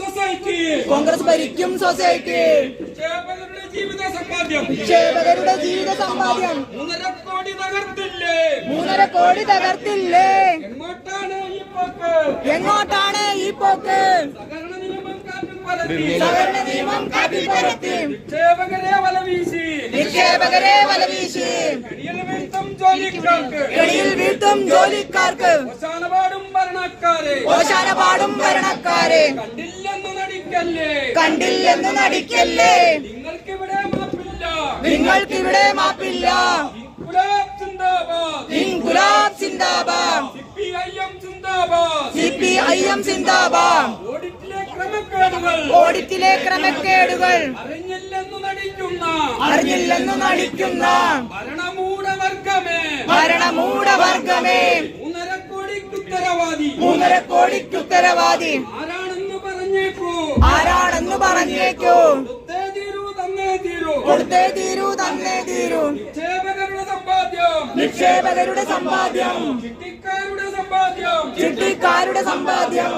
Society Congress ഭരിക്കും society നിക്ഷേപകരുടെ ജീവിത സമ്പാദ്യം 3.5 കോടി തകർത്തില്ലേ എങ്ങോട്ടാണ് ഈ പോക്ക് സഹകരണ നിയമം കാറ്റിൽ പറത്തി നിക്ഷേപകരെ വലവീശി കെണിയിൽ വീഴ്ത്തും ജോലിക്കാർക്ക് ഓശാനപാടും ഭരണക്കാരെ കണ്ടില്ലെന്ന് നടിക്കല്ലേ നിങ്ങൾക്കിവിടെ മാപ്പില്ല ഇൻകുലാബ് സിന്ദാബാദ് CPIM സിന്ദാബാദ് ഓഡിറ്റിലെ ക്രമക്കേടുകൾ അറിഞ്ഞില്ലെന്നു നടിക്കുന്ന ഭരണമൂഢവർഗമേ 3.5 കോടിക്കുത്തരവാദി ആരാണെന്ന് പറഞ്ഞേക്കൂ കൊടുത്തേ തീരൂ തന്നേ തീരൂ നിക്ഷേപകരുടെ സമ്പാദ്യം ചിട്ടിക്കാരുടെ സമ്പാദ്യം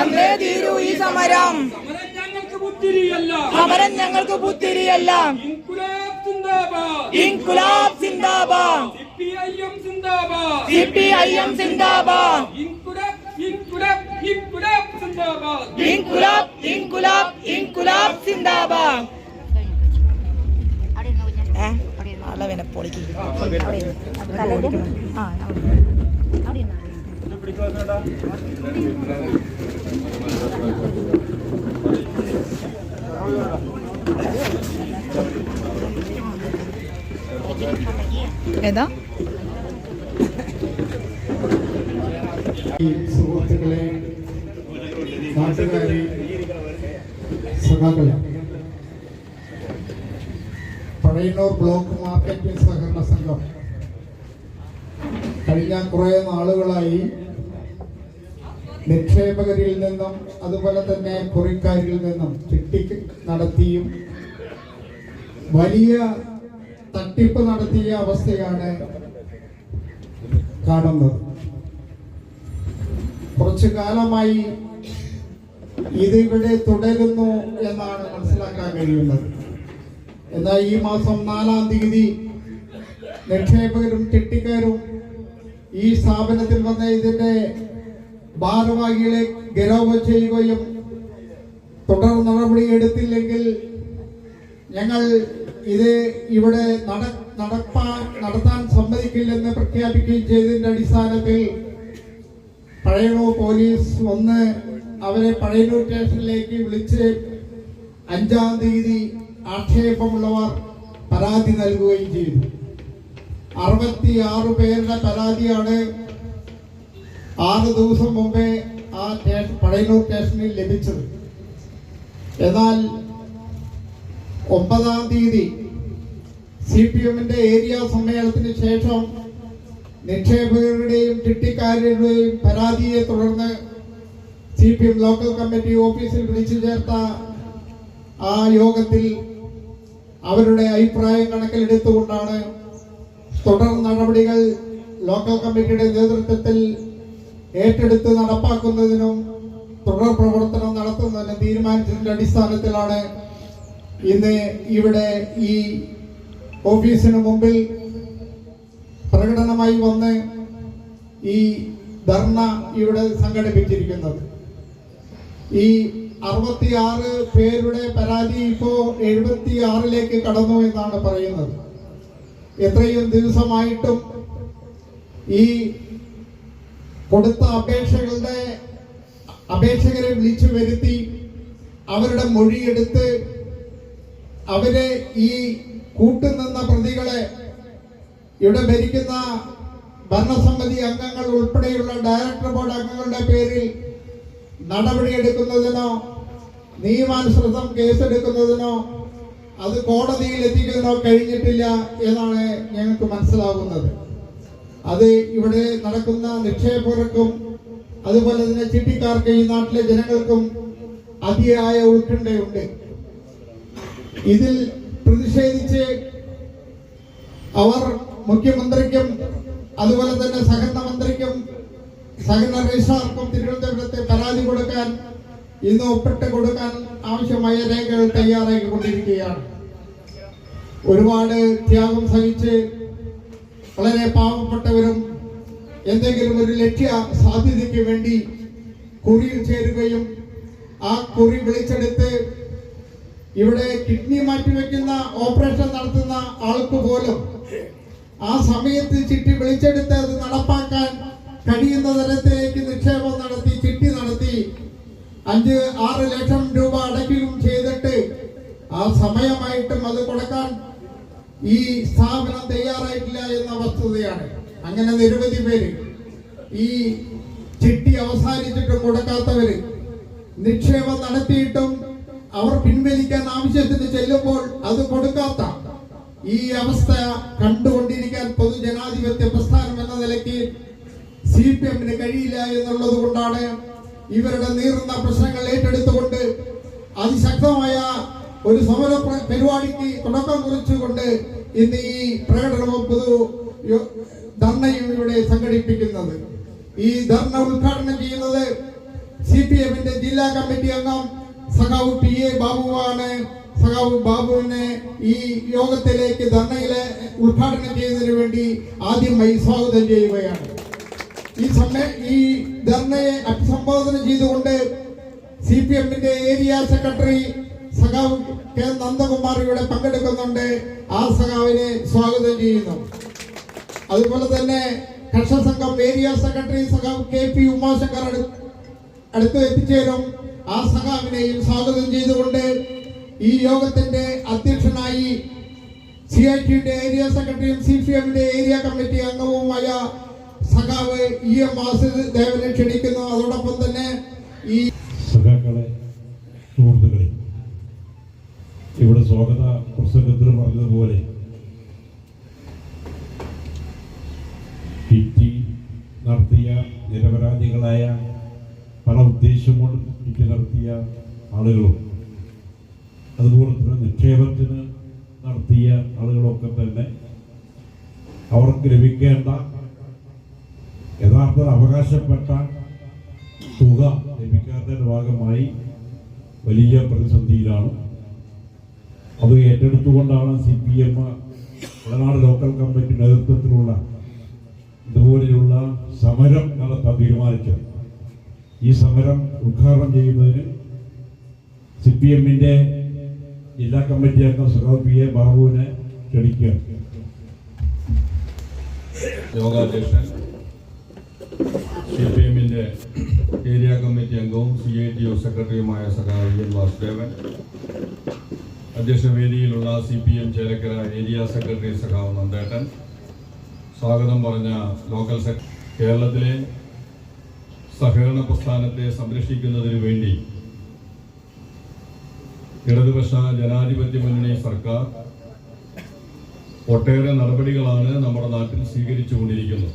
അന്നേ തീരൂ ഈ സമരം ഞങ്ങൾക്ക് പുത്തിരിയല്ല ഇൻകുലാബ് സിന്ദാബാദ് CPIM സിന്ദാബാദ് ഇൻകുലാബ് സിന്ദാബാദ് അളവിനെ പൊളിക്ക് ഏതാ സുഹൃത്തുക്കളെ, നാട്ടുകാരെ, സഖാക്കളെ, പഴയന്നൂർ ബ്ലോക്ക് മാർക്കറ്റിംഗ് സഹകരണ സംഘം കഴിഞ്ഞ കുറേ നാളുകളായി നിക്ഷേപകരിൽ നിന്നും അതുപോലെ തന്നെ കുറിക്കാരിൽ നിന്നും ചിട്ടി നടത്തിയും വലിയ തട്ടിപ്പ് നടത്തിയ അവസ്ഥയാണ് കാണുന്നത്. കുറച്ചു കാലമായി ഇതിവിടെ തുടരുന്നു എന്നാണ് മനസ്സിലാക്കാൻ കഴിയുന്നത്. എന്നാൽ ഈ മാസം 4-ാം തീയതി നിക്ഷേപകരും ചിട്ടിക്കാരും ഈ സ്ഥാപനത്തിൽ വന്ന് ഇതിന്റെ ഭാരവാഹികളെ ഗൗരവം ചെയ്യുകയും തുടർ നടപടി എടുത്തില്ലെങ്കിൽ ഞങ്ങൾ ഇത് ഇവിടെ നടത്താൻ സമ്മതിക്കില്ലെന്ന് പ്രഖ്യാപിക്കുകയും ചെയ്തതിന്റെ അടിസ്ഥാനത്തിൽ പഴയന്നൂർ പോലീസ് വന്ന് അവരെ പഴയന്നൂർ സ്റ്റേഷനിലേക്ക് വിളിച്ച് 5-ാം തീയതി ആക്ഷേപമുള്ളവർ പരാതി നൽകുകയും ചെയ്തു. 66 പേരുടെ പരാതിയാണ് 6 ദിവസം മുമ്പേ ആ പഴയന്നൂർ സ്റ്റേഷനിൽ ലഭിച്ചത്. എന്നാൽ 9-ാം തീയതി CPMന്റെ ഏരിയ സമ്മേളനത്തിന് ശേഷം നിക്ഷേപകരുടെയും ചിട്ടിക്കാരുടെയും പരാതിയെ തുടർന്ന് CPM ലോക്കൽ കമ്മിറ്റി ഓഫീസിൽ വിളിച്ചു ചേർത്ത ആ യോഗത്തിൽ അവരുടെ അഭിപ്രായം കണക്കിലെടുത്തുകൊണ്ടാണ് തുടർ നടപടികൾ ലോക്കൽ കമ്മിറ്റിയുടെ നേതൃത്വത്തിൽ ഏറ്റെടുത്ത് നടപ്പാക്കുന്നതിനും തുടർ പ്രവർത്തനം നടത്തുന്നതിനും തീരുമാനിച്ചതിന്റെ അടിസ്ഥാനത്തിലാണ് ഇന്ന് ഇവിടെ ഈ ഓഫീസിന് മുമ്പിൽ പ്രകടനമായി വന്ന് ഈ ധർണ ഇവിടെ സംഘടിപ്പിച്ചിരിക്കുന്നത്. ഈ 66 പേരുടെ പരാതി ഇപ്പോൾ 76ലേക്ക് കടന്നു എന്നാണ് പറയുന്നത്. എത്രയും ദിവസമായിട്ടും ഈ കൊടുത്ത അപേക്ഷകരെ വിളിച്ചു വരുത്തി അവരുടെ മൊഴിയെടുത്ത് അവരെ ഈ കൂട്ടുനിന്ന പ്രതികളെ ഇവിടെ ഭരിക്കുന്ന ഭരണസമിതി അംഗങ്ങൾ ഉൾപ്പെടെയുള്ള ഡയറക്ടർ ബോർഡ് അംഗങ്ങളുടെ പേരിൽ നടപടിയെടുക്കുന്നതിനോ നിയമാനുസൃതം കേസെടുക്കുന്നതിനോ അത് കോടതിയിൽ എത്തിക്കുന്നതിനോ കഴിഞ്ഞിട്ടില്ല എന്നാണ് ഞങ്ങൾക്ക് മനസ്സിലാകുന്നത്. അത് ഇവിടെ നടക്കുന്ന നിക്ഷേപകർക്കും അതുപോലെ തന്നെ ചിട്ടിക്കാർക്ക് ഈ നാട്ടിലെ ജനങ്ങൾക്കും അതിയായ ഉത്കണ്ഠയുണ്ട്. ഇതിൽ പ്രതിഷേധിച്ച് അവർ മുഖ്യമന്ത്രിക്കും അതുപോലെ തന്നെ സഹകരണ മന്ത്രിക്കും സഹകരണ രജിസ്ട്രാർക്കും തിരുവനന്തപുരം കൊടുക്കാൻ ഇന്ന് ഒപ്പിട്ട് കൊടുക്കാൻ ആവശ്യമായ രേഖകൾ തയ്യാറാക്കിക്കൊണ്ടിരിക്കുകയാണ്. ഒരുപാട് ത്യാഗം സഹിച്ച് വളരെ പാവപ്പെട്ടവരും എന്തെങ്കിലും ഒരു ലക്ഷ്യ സാധ്യതയ്ക്ക് വേണ്ടി കുറിയിൽ ചേരുകയും ആ കുറി വിളിച്ചെടുത്ത് ഇവിടെ കിഡ്നി മാറ്റിവെക്കുന്ന ഓപ്പറേഷൻ നടത്തുന്ന ആൾക്ക് പോലും ആ സമയത്ത് ചിട്ടി വിളിച്ചെടുത്ത് അത് നടപ്പാക്കാൻ കഴിയുന്ന തരത്തിലേക്ക് നിക്ഷേപം നടത്തി ചിട്ടി നടത്തി 5-6 ലക്ഷം രൂപ അടയ്ക്കുകയും ചെയ്തിട്ട് ആ സമയമായിട്ടും അത് കൊടുക്കാൻ ഈ സ്ഥാപനം തയ്യാറായിട്ടില്ല എന്ന വസ്തുതയാണ്. അങ്ങനെ നിരവധി പേര് ഈ ചിട്ടി അവസാനിച്ചിട്ടും കൊടുക്കാത്തവര്, നിക്ഷേപം നടത്തിയിട്ടും അവർ പിൻവലിക്കാൻ ആവശ്യത്തിന് ചെല്ലുമ്പോൾ അത് കൊടുക്കാത്ത ഈ അവസ്ഥ കണ്ടുകൊണ്ടിരിക്കാൻ പൊതുജനാധിപത്യ പ്രസ്ഥാനം എന്ന നിലയ്ക്ക് CPM-ന് കഴിയില്ല എന്നുള്ളത് കൊണ്ടാണ് ഇവരുടെ നീറുന്ന പ്രശ്നങ്ങൾ ഏറ്റെടുത്തുകൊണ്ട് അതിശക്തമായ ഒരു സമര പരിപാടിക്ക് തുടക്കം കുറിച്ചുകൊണ്ട് ഇന്ന് ഈ പ്രകടനവും ധർണയും ഇവിടെ സംഘടിപ്പിക്കുന്നത്. ഈ ധർണ ഉദ്ഘാടനം ചെയ്യുന്നത് CPM-ന്റെ ജില്ലാ കമ്മിറ്റി അംഗം സഖാവ് PA ബാബുവാണ്. സഖാവ് ബാബുവിനെ ഈ യോഗത്തിലേക്ക് ധർണയിലെ ഉദ്ഘാടനം ചെയ്യുന്നതിന് വേണ്ടി ആദ്യമായി സ്വാഗതം ചെയ്യുകയാണ്. ഈ ധർണയെ അഭിസംബോധന ചെയ്തുകൊണ്ട് CPM-ന്റെ ഏരിയ സെക്രട്ടറി സഖാവ് K നന്ദകുമാർ ഇവിടെ പങ്കെടുക്കുന്നുണ്ട്. ആ സഖാവിനെ സ്വാഗതം ചെയ്യുന്നു. അതുപോലെ തന്നെ കർഷക സംഘം ഏരിയ സെക്രട്ടറി സഖാവ് KP ഉമാശങ്കർ അടുത്ത് എത്തിച്ചേരും. ആ സഖാവിനെയും സ്വാഗതം ചെയ്തുകൊണ്ട് ഈ യോഗത്തിന്റെ അധ്യക്ഷനായി CIT-യുടെ ഏരിയ സെക്രട്ടറിയും CPM-ന്റെ ഏരിയ കമ്മിറ്റി അംഗവുമായ സഖാവ് EM വാസുദേവനെ ക്ഷണിക്കുന്നു. അതോടൊപ്പം തന്നെ ഈ സഖാക്കളെ, സുഹൃത്തുക്കളെ, ഇവിടെ സ്വാഗത പ്രസംഗത്തിൽ പറഞ്ഞതുപോലെ കിറ്റി നടത്തിയ നിരപരാധികളായ പല ഉദ്ദേശം കൊണ്ട് കിറ്റി നടത്തിയ ആളുകളും അതുപോലെ തന്നെ നിക്ഷേപത്തിന് നടത്തിയ ആളുകളൊക്കെ തന്നെ അവർക്ക് ലഭിക്കേണ്ട യഥാർത്ഥ അവകാശപ്പെട്ട തുക ലഭിക്കാത്തതിന്റെ ഭാഗമായി വലിയ പ്രതിസന്ധിയിലാണ്. അത് ഏറ്റെടുത്തുകൊണ്ടാണ് CPM വയനാട് ലോക്കൽ കമ്മിറ്റി നേതൃത്വത്തിലുള്ള ഇതുപോലെയുള്ള സമരം നടത്താൻ തീരുമാനിച്ചത്. ഈ സമരം ഉദ്ഘാടനം ചെയ്യുന്നതിന് CPM-ന്റെ ജില്ലാ കമ്മിറ്റി അംഗം സഖാവ് PA ബാബുവിനെ ക്ഷണിക്കുകയാണ്. യോഗാധ്യക്ഷൻ CPM-ന്റെ ഏരിയ കമ്മിറ്റി അംഗവും CITO സെക്രട്ടറിയുമായ സഖാവ് EM വാസുദേവൻ, അധ്യക്ഷ വേദിയിലുള്ള CPM ചേലക്കര ഏരിയ സെക്രട്ടറി സഖാവ് നന്ദേട്ടൻ, സ്വാഗതം പറഞ്ഞ ലോക്കൽ കേരളത്തിലെ സഹകരണ പ്രസ്ഥാനത്തെ സംരക്ഷിക്കുന്നതിന് വേണ്ടി ഇടതുപക്ഷ ജനാധിപത്യ മുന്നണി സർക്കാർ ഒട്ടേറെ നടപടികളാണ് നമ്മുടെ നാട്ടിൽ സ്വീകരിച്ചുകൊണ്ടിരിക്കുന്നത്.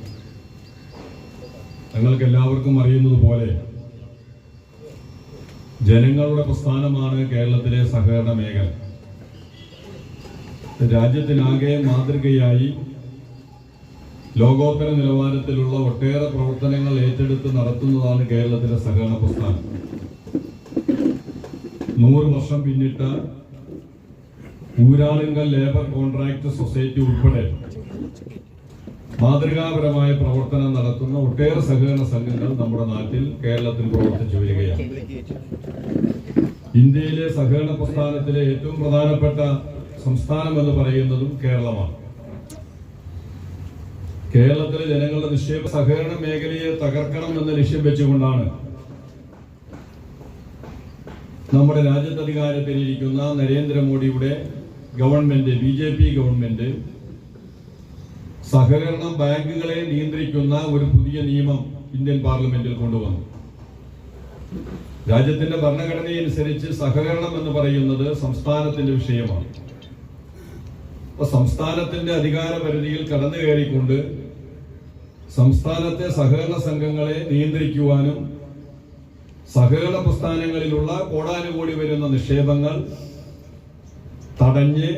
നിങ്ങൾക്ക് എല്ലാവർക്കും അറിയുന്നത് പോലെ ജനങ്ങളുടെ പ്രസ്ഥാനമാണ് കേരളത്തിലെ സഹകരണ മേഖല. രാജ്യത്തിനാകെ മാതൃകയായി ലോകോത്തര നിലവാരത്തിലുള്ള ഒട്ടേറെ പ്രവർത്തനങ്ങൾ ഏറ്റെടുത്ത് നടത്തുന്നതാണ് കേരളത്തിലെ സഹകരണ പ്രസ്ഥാനം. 100 വർഷം പിന്നിട്ട ഊരാളുങ്കൽ ലേബർ കോൺട്രാക്ട് സൊസൈറ്റി ഉൾപ്പെടെ മാതൃകാപരമായ പ്രവർത്തനം നടത്തുന്ന ഒട്ടേറെ സഹകരണ സംഘങ്ങൾ നമ്മുടെ നാട്ടിൽ കേരളത്തിൽ പ്രവർത്തിച്ചു വരികയാണ്. ഇന്ത്യയിലെ സഹകരണ പ്രസ്ഥാനത്തിലെ ഏറ്റവും പ്രധാനപ്പെട്ട സംസ്ഥാനം എന്ന് പറയുന്നതും കേരളമാണ്. കേരളത്തിലെ ജനങ്ങളുടെ നിക്ഷേപ സഹകരണ മേഖലയെ തകർക്കണം എന്ന ലക്ഷ്യം വെച്ചുകൊണ്ടാണ് നമ്മുടെ രാജ്യത്ത് അധികാരത്തിലിരിക്കുന്ന നരേന്ദ്രമോദിയുടെ ഗവൺമെന്റ്, BJP ഗവൺമെന്റ് സഹകരണ ബാങ്കുകളെ നിയന്ത്രിക്കുന്ന ഒരു പുതിയ നിയമം ഇന്ത്യൻ പാർലമെന്റിൽ കൊണ്ടുവന്നു. രാജ്യത്തിന്റെ ഭരണഘടനയനുസരിച്ച് സഹകരണം എന്ന് പറയുന്നത് സംസ്ഥാനത്തിന്റെ വിഷയമാണ്. അപ്പൊ സംസ്ഥാനത്തിന്റെ അധികാര പരിധിയിൽ കടന്നു കയറിക്കൊണ്ട് സംസ്ഥാനത്തെ സഹകരണ സംഘങ്ങളെ നിയന്ത്രിക്കുവാനും സഹകരണ പ്രസ്ഥാനങ്ങളിലുള്ള കോടാനുകോടി വരുന്ന നിക്ഷേപങ്ങൾ തടഞ്ഞ്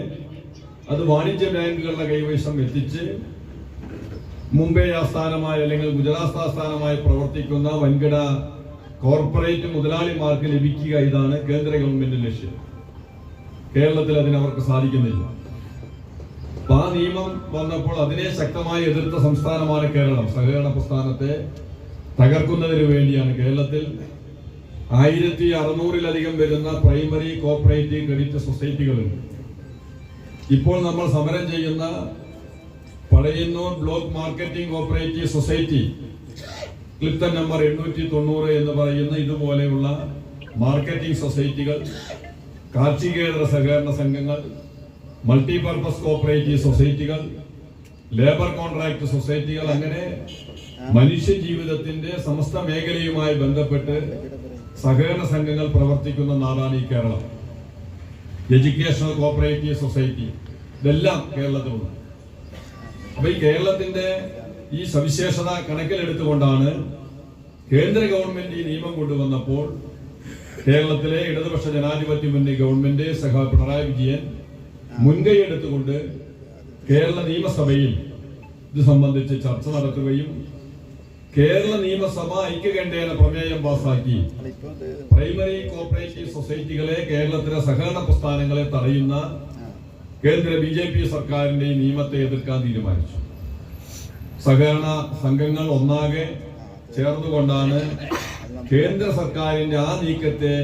അത് വാണിജ്യ ബാങ്കുകളുടെ കൈവശം എത്തിച്ച് മുംബൈ ആസ്ഥാനമായി അല്ലെങ്കിൽ ഗുജറാത്ത് ആസ്ഥാനമായി പ്രവർത്തിക്കുന്ന വൻകിട കോർപ്പറേറ്റ് മുതലാളിമാർക്ക് ലഭിക്കുക. ഇതാണ് കേന്ദ്ര ഗവൺമെന്റിന്റെ ലക്ഷ്യം. കേരളത്തിൽ അതിനവർക്ക് സാധിക്കുന്നില്ല. അപ്പൊ ആ നിയമം വന്നപ്പോൾ അതിനെ ശക്തമായി എതിർത്ത സംസ്ഥാനമാണ് കേരളം. സഹകരണ പ്രസ്ഥാനത്തെ തകർക്കുന്നതിന് വേണ്ടിയാണ് കേരളത്തിൽ 1600-ലധികം വരുന്ന പ്രൈമറി കോഓപ്പറേറ്റീവ് ക്രെഡിറ്റ് സൊസൈറ്റികളുണ്ട്. ഇപ്പോൾ നമ്മൾ സമരം ചെയ്യുന്ന Pazhayannur block marketing cooperative society, ക്ലിപ്തൻ നമ്പർ 890 എന്ന് പറയുന്ന ഇതുപോലെയുള്ള മാർക്കറ്റിംഗ് സൊസൈറ്റികൾ, കാർഷികേതര സഹകരണ സംഘങ്ങൾ, മൾട്ടിപർപ്പസ് കോഓപ്പറേറ്റീവ് സൊസൈറ്റികൾ, ലേബർ കോൺട്രാക്ട് സൊസൈറ്റികൾ, അങ്ങനെ മനുഷ്യ ജീവിതത്തിന്റെ സമസ്ത മേഖലയുമായി ബന്ധപ്പെട്ട് സഹകരണ സംഘങ്ങൾ പ്രവർത്തിക്കുന്ന നാടാണ് ഈ കേരളം. എഡ്യൂക്കേഷണൽ കോഓപ്പറേറ്റീവ് സൊസൈറ്റി, ഇതെല്ലാം കേരളത്തിലുണ്ട്. അപ്പൊ ഈ കേരളത്തിന്റെ ഈ സവിശേഷത കണക്കിലെടുത്തുകൊണ്ടാണ് കേന്ദ്ര ഗവൺമെന്റ് ഈ നിയമം കൊണ്ടുവന്നപ്പോൾ കേരളത്തിലെ ഇടതുപക്ഷ ജനാധിപത്യ മുന്നണി ഗവൺമെന്റ് സഖാ പിണറായി വിജയൻ മുൻകൈ എടുത്തുകൊണ്ട് കേരള നിയമസഭയിൽ ഇത് സംബന്ധിച്ച് ചർച്ച നടത്തുകയും കേരള നിയമസഭ ഐക്യകണ്ഠേന പ്രമേയം പാസാക്കി പ്രൈമറി കോഓപ്പറേറ്റീവ് സൊസൈറ്റികളെ, കേരളത്തിലെ സഹകരണ പ്രസ്ഥാനങ്ങളെ തടയുന്ന കേന്ദ്ര BJP സർക്കാരിന്റെ ഈ നിയമത്തെ എതിർക്കാൻ തീരുമാനിച്ചു. സഹകരണ സംഘങ്ങൾ ഒന്നാകെ ചേർന്നുകൊണ്ടാണ് കേന്ദ്ര സർക്കാരിന്റെ ആ നീക്കത്തെ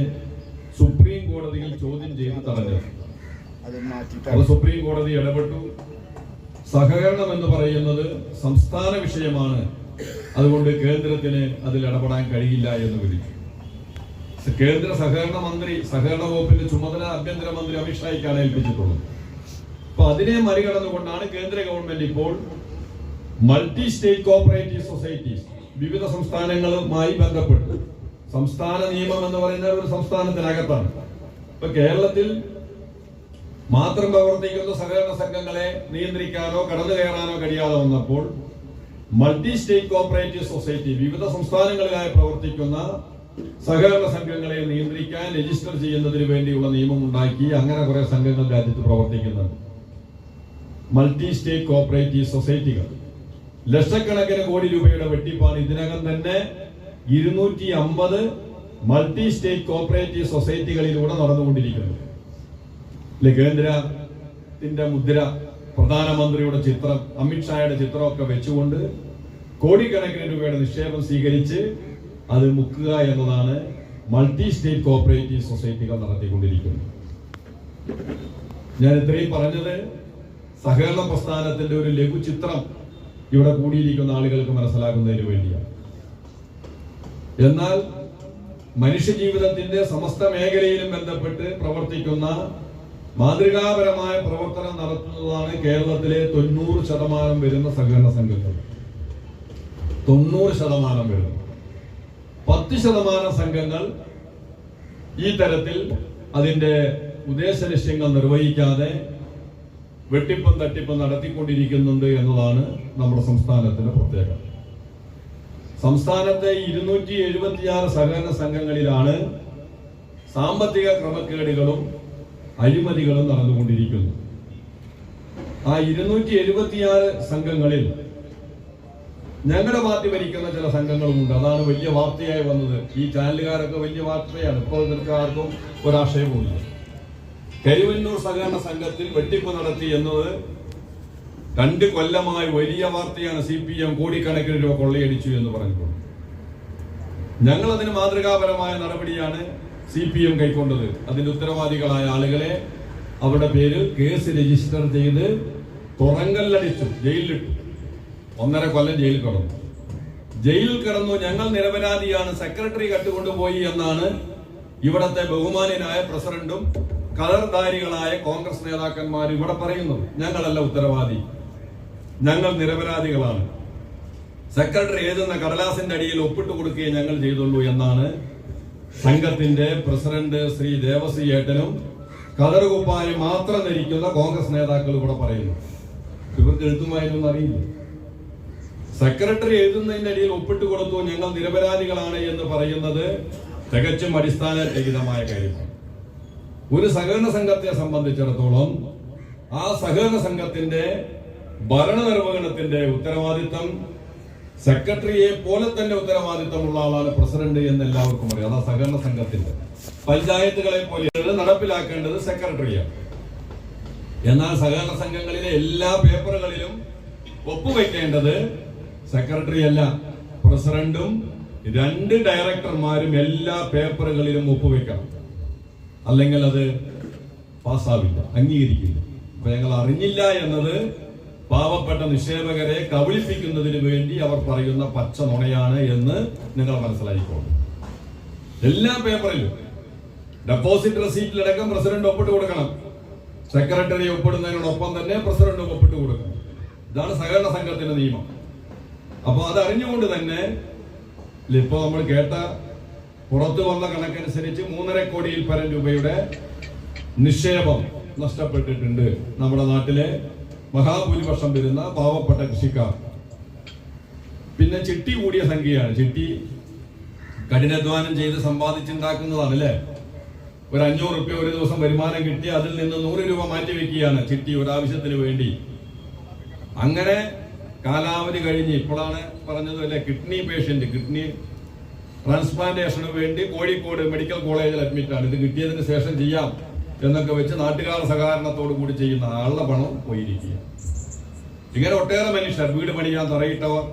സുപ്രീം കോടതിയിൽ ചോദ്യം ചെയ്ത് തടഞ്ഞത്. അപ്പോൾ സുപ്രീം കോടതി ഇടപെട്ടു. സഹകരണം എന്ന് പറയുന്നത് സംസ്ഥാന വിഷയമാണ്, അതുകൊണ്ട് കേന്ദ്രത്തിന് അതിൽ ഇടപെടാൻ കഴിയില്ല എന്ന് വിധിച്ചു. കേന്ദ്ര സഹകരണ മന്ത്രി, സഹകരണ വകുപ്പിന്റെ ചുമതല ആഭ്യന്തരമന്ത്രി അമിത്ഷായ്ക്കാണ് ഏൽപ്പിച്ചിട്ടുള്ളത്. അപ്പൊ അതിനെ മറികടന്നുകൊണ്ടാണ് കേന്ദ്ര ഗവൺമെന്റ് ഇപ്പോൾ മൾട്ടി സ്റ്റേറ്റ് കോഓപ്പറേറ്റീവ് സൊസൈറ്റീസ്, വിവിധ സംസ്ഥാനങ്ങളുമായി ബന്ധപ്പെട്ട്, സംസ്ഥാന നിയമം എന്ന് പറയുന്നത് ഒരു സംസ്ഥാനത്തിനകത്താണ്. ഇപ്പൊ കേരളത്തിൽ മാത്രം പ്രവർത്തിക്കുന്ന സഹകരണ സംഘങ്ങളെ നിയന്ത്രിക്കാനോ കടന്നു കയറാനോ കഴിയാതെ വന്നപ്പോൾ മൾട്ടി സ്റ്റേറ്റ് കോഓപ്പറേറ്റീവ് സൊസൈറ്റി, വിവിധ സംസ്ഥാനങ്ങളിലായി പ്രവർത്തിക്കുന്ന സഹകരണ സംഘങ്ങളെ നിയന്ത്രിക്കാൻ രജിസ്റ്റർ ചെയ്യുന്നതിന് വേണ്ടിയുള്ള നിയമം ഉണ്ടാക്കി. അങ്ങനെ കുറെ സംഘങ്ങൾ രാജ്യത്ത് പ്രവർത്തിക്കുന്നുണ്ട്. മൾട്ടി സ്റ്റേറ്റ് കോഓപ്പറേറ്റീവ് സൊസൈറ്റികൾ ലക്ഷക്കണക്കിന് കോടി രൂപയുടെ വെട്ടിപ്പാണ് ഇതിനകം തന്നെ 250 മൾട്ടി സ്റ്റേറ്റ് കോഓപ്പറേറ്റീവ് സൊസൈറ്റികളിലൂടെ നടന്നുകൊണ്ടിരിക്കുന്നത്. കേന്ദ്രത്തിന്റെ മുദ്ര, പ്രധാനമന്ത്രിയുടെ ചിത്രം, അമിത്ഷായുടെ ചിത്രമൊക്കെ വെച്ചുകൊണ്ട് കോടിക്കണക്കിന് രൂപയുടെ നിക്ഷേപം സ്വീകരിച്ച് അത് മുക്കുക എന്നതാണ് മൾട്ടി സ്റ്റേറ്റ് കോഓപ്പറേറ്റീവ് സൊസൈറ്റികൾ നടത്തിക്കൊണ്ടിരിക്കുന്നത്. ഞാൻ ഇത്രയും പറഞ്ഞത് സഹകരണ പ്രസ്ഥാനത്തിന്റെ ഒരു ലഘു ചിത്രം ഇവിടെ കൂടിയിരിക്കുന്ന ആളുകൾക്ക് മനസ്സിലാക്കുന്നതിന് വേണ്ടിയാണ്. എന്നാൽ മനുഷ്യ ജീവിതത്തിന്റെ സമസ്ത മേഖലയിലും ബന്ധപ്പെട്ട് പ്രവർത്തിക്കുന്ന മാതൃകാപരമായ പ്രവർത്തനം നടത്തുന്നതാണ് കേരളത്തിലെ 90% വരുന്ന സഹകരണ സംഘങ്ങൾ. 90% വരുന്നു. 10% സംഘങ്ങൾ ഈ തരത്തിൽ അതിന്റെ ഉദ്ദേശ ലക്ഷ്യങ്ങൾ നിർവഹിക്കാതെ വെട്ടിപ്പും തട്ടിപ്പും നടത്തിക്കൊണ്ടിരിക്കുന്നുണ്ട് എന്നതാണ് നമ്മുടെ സംസ്ഥാനത്തിന്റെ പ്രത്യേകത. സംസ്ഥാനത്തെ 276 സഹകരണ സംഘങ്ങളിലാണ് സാമ്പത്തിക ക്രമക്കേടുകളും അഴിമതികളും നടന്നുകൊണ്ടിരിക്കുന്നു. ആ 276 സംഘങ്ങളിൽ ഞങ്ങളുടെ പാർട്ടി ഭരിക്കുന്ന ചില സംഘങ്ങളുമുണ്ട്. അതാണ് വലിയ വാർത്തയായി വന്നത്. ഈ ചാനലുകാരൊക്കെ വലിയ വാർത്തയാണ്. ഇപ്പോൾ ആർക്കും ഒരാശയവുമില്ല. കരുവന്നൂർ സഹകരണ സംഘത്തിൽ വെട്ടിപ്പ് നടത്തി എന്നത് 2 കൊല്ലമായി വലിയ വാർത്തയാണ്. CPM കോടിക്കണക്കിന് രൂപ കൊള്ളയടിച്ചു എന്ന് പറഞ്ഞപ്പോൾ ഞങ്ങൾ അതിന് മാതൃകാപരമായ നടപടിയാണ് CPM കൈക്കൊണ്ടത്. അതിന്റെ ഉത്തരവാദികളായ ആളുകളെ അവരുടെ പേരിൽ കേസ് രജിസ്റ്റർ ചെയ്ത് തുറങ്കല്ലടിച്ചു, ജയിലിലിട്ടു. 1.5 കൊല്ലം ജയിലിൽ കിടന്നു. ഞങ്ങൾ നിരപരാധിയാണ്, സെക്രട്ടറി കട്ടുകൊണ്ടുപോയി എന്നാണ് ഇവിടത്തെ ബഹുമാന്യനായ പ്രസിഡന്റും കളർധാരികളായ കോൺഗ്രസ് നേതാക്കന്മാർ ഇവിടെ പറയുന്നത്. ഞങ്ങളല്ല ഉത്തരവാദി, ഞങ്ങൾ നിരപരാധികളാണ്. സെക്രട്ടറി എഴുതുന്ന കടലാസിന്റെ അടിയിൽ ഒപ്പിട്ട് കൊടുക്കുകയും ഞങ്ങൾ ചെയ്തുള്ളൂ എന്നാണ് സംഘത്തിന്റെ പ്രസിഡന്റ് ശ്രീ ദേവസി ഏട്ടനും കതറുകുപ്പായി മാത്രം ധരിക്കുന്ന കോൺഗ്രസ് നേതാക്കൾ ഇവിടെ പറയുന്നു. ഇവർക്ക് എഴുത്തുമായിരുന്നു അറിയില്ല. സെക്രട്ടറി എഴുതുന്നതിന്റെ അടിയിൽ ഒപ്പിട്ട് കൊടുത്തു ഞങ്ങൾ നിരപരാധികളാണ് എന്ന് പറയുന്നത് തികച്ചും അടിസ്ഥാനരഹിതമായ കാര്യമാണ്. ഒരു സഹകരണ സംഘത്തെ സംബന്ധിച്ചിടത്തോളം ആ സഹകരണ സംഘത്തിന്റെ ഭരണനിർവഹണത്തിന്റെ ഉത്തരവാദിത്തം സെക്രട്ടറിയെ പോലെ തന്നെ ഉത്തരവാദിത്തമുള്ള ആളാണ് പ്രസിഡന്റ് എന്ന് എല്ലാവർക്കും അറിയാം. അതാ സഹകരണ സംഘത്തിന്റെ. പഞ്ചായത്തുകളെ പോലെ നടപ്പിലാക്കേണ്ടത് സെക്രട്ടറിയാണ്. എന്നാൽ സഹകരണ സംഘങ്ങളിലെ എല്ലാ പേപ്പറുകളിലും ഒപ്പുവെക്കേണ്ടത് സെക്രട്ടറി അല്ല, പ്രസിഡന്റും 2 ഡയറക്ടർമാരും എല്ലാ പേപ്പറുകളിലും ഒപ്പുവെക്കണം. അല്ലെങ്കിൽ അത് പാസ്സാവില്ല, അംഗീകരിക്കില്ല. അപ്പൊ ഞങ്ങൾ അറിഞ്ഞില്ല എന്നത് പാവപ്പെട്ട നിക്ഷേപകരെ കബളിപ്പിക്കുന്നതിന് വേണ്ടി അവർ പറയുന്ന പച്ച നുണയാണ് എന്ന് നിങ്ങൾ മനസ്സിലാക്കിക്കോളൂ. എല്ലാ പേപ്പറിലും ഡെപ്പോസിറ്റ് റെസീറ്റിലടക്കം പ്രസിഡന്റ് ഒപ്പിട്ട് കൊടുക്കണം. സെക്രട്ടറി ഒപ്പിടുന്നതിനോടൊപ്പം തന്നെ പ്രസിഡന്റ് ഒപ്പിട്ട് കൊടുക്കണം. ഇതാണ് സഹകരണ സംഘത്തിന്റെ നിയമം. അപ്പൊ അത് അറിഞ്ഞുകൊണ്ട് തന്നെ ഇപ്പൊ നമ്മൾ കേട്ട പുറത്തു വന്ന കണക്കനുസരിച്ച് 3.5 കോടിയിൽ പരം രൂപയുടെ നിക്ഷേപം നഷ്ടപ്പെട്ടിട്ടുണ്ട് നമ്മുടെ നാട്ടിലെ മഹാഭൂരിപക്ഷം വരുന്ന പാവപ്പെട്ട കൃഷിക്കാർ. പിന്നെ ചിട്ടി കൂടിയ സംഖ്യയാണ്. ചിട്ടി കഠിനാധ്വാനം ചെയ്ത് സമ്പാദിച്ചുണ്ടാക്കുന്നതാണ് അല്ലേ. ഒരു 500 രൂപ ഒരു ദിവസം വരുമാനം കിട്ടി അതിൽ നിന്ന് 100 രൂപ മാറ്റിവെക്കുകയാണ് ചിട്ടി ഒരാവശ്യത്തിന് വേണ്ടി. അങ്ങനെ കാലാവധി കഴിഞ്ഞ് ഇപ്പോഴാണ് പറഞ്ഞത് അല്ലെ, കിഡ്നി പേഷ്യന്റ് കിഡ്നി ട്രാൻസ്പ്ലാന്റേഷന് വേണ്ടി കോഴിക്കോട് മെഡിക്കൽ കോളേജിൽ അഡ്മിറ്റാണ്. ഇത് കിട്ടിയതിന് ശേഷം ചെയ്യാം എന്നൊക്കെ വെച്ച് നാട്ടുകാർ സഹകരണത്തോടു കൂടി ചെയ്യുന്ന ആളുടെ പണം പോയിരിക്കുക. ഇങ്ങനെ ഒട്ടേറെ മനുഷ്യർ വീട് പണിയാൻ തറയിട്ടവർ,